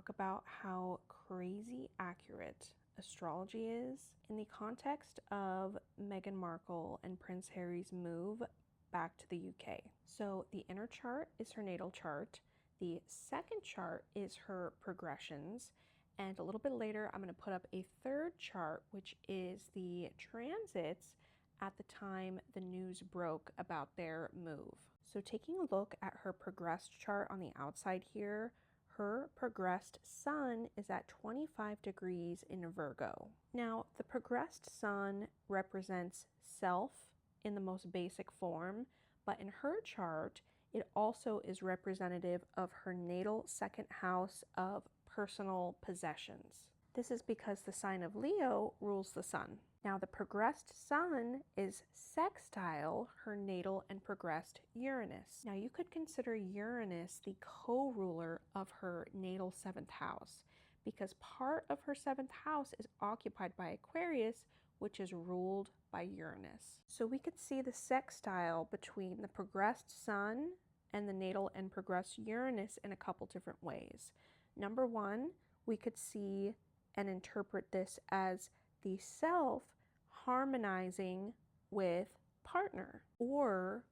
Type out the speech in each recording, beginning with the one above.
talk about how crazy accurate astrology is in the context of Meghan Markle and Prince Harry's move back to the UK. So the inner chart is her natal chart. The second chart is her progressions. And a little bit later, I'm going to put up a third chart, which is the transits at the time the news broke about their move. So taking a look at her progressed chart on the outside here, her progressed sun is at 25 degrees in Virgo. Now, the progressed sun represents self in the most basic form, but in her chart, it also is representative of her natal second house of personal possessions. This is because the sign of Leo rules the sun. Now, the progressed sun is sextile her natal and progressed Uranus. Now, you could consider Uranus the co-ruler of her natal seventh house because part of her seventh house is occupied by Aquarius, which is ruled by Uranus. So we could see the sextile between the progressed sun and the natal and progressed Uranus in a couple different ways. Number one, we could see and interpret this as the self harmonizing with partner, or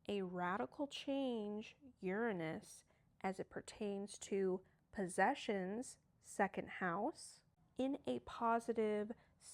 a radical change Uranus as it pertains to possessions, second house, in a positive,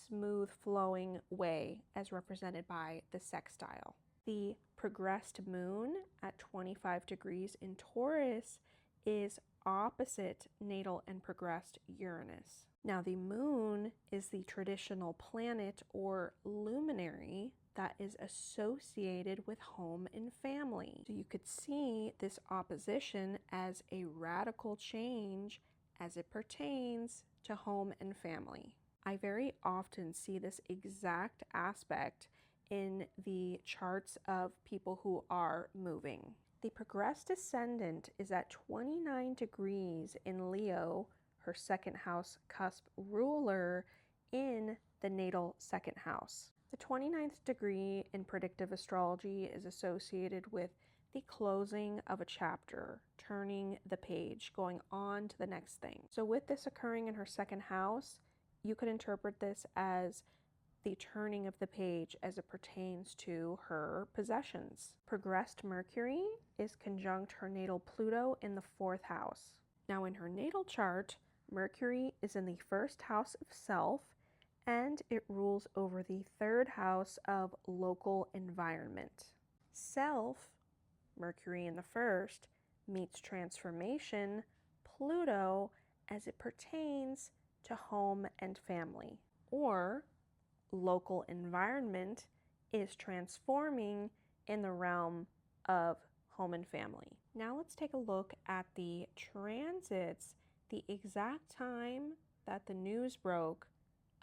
smooth flowing way as represented by the sextile. The progressed moon at 25 degrees in Taurus is opposite natal and progressed Uranus. Now, the moon is the traditional planet or luminary that is associated with home and family. So you could see this opposition as a radical change as it pertains to home and family. I very often see this exact aspect in the charts of people who are moving. The progressed ascendant is at 29 degrees in Leo, her second house cusp ruler in the natal second house. The 29th degree in predictive astrology is associated with the closing of a chapter, turning the page, going on to the next thing. So with this occurring in her second house, you could interpret this as the turning of the page as it pertains to her possessions. Progressed Mercury is conjunct her natal Pluto in the fourth house. Now, in her natal chart, Mercury is in the first house of self, and it rules over the third house of local environment. Self, Mercury in the first, meets transformation, Pluto, as it pertains to home and family. Or local environment is transforming in the realm of home and family. Now let's take a look at the transits, the exact time that the news broke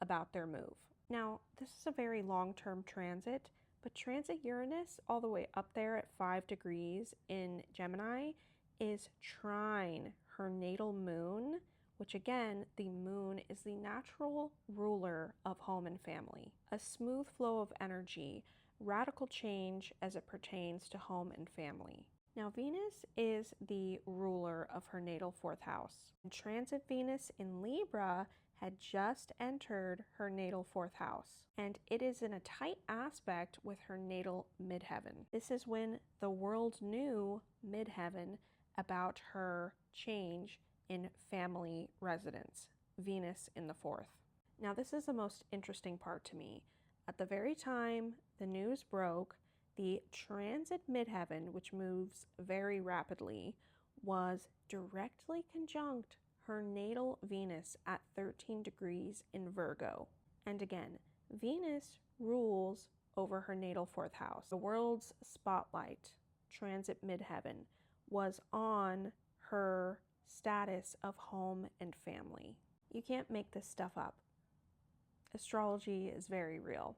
about their move. Now, this is a very long-term transit, but transit Uranus all the way up there at 5 degrees in Gemini is trine her natal moon, which again, the moon is the natural ruler of home and family. A smooth flow of energy, radical change as it pertains to home and family. Now, Venus is the ruler of her natal fourth house. And transit Venus in Libra had just entered her natal fourth house, and it is in a tight aspect with her natal midheaven. This is when the world knew midheaven about her change in family residence, Venus in the fourth. Now, this is the most interesting part to me. At the very time the news broke, the transit midheaven, which moves very rapidly, was directly conjunct her natal Venus at 13 degrees in Virgo. And again, Venus rules over her natal fourth house. The world's spotlight, transit midheaven, was on her status of home and family. You can't make this stuff up. Astrology is very real.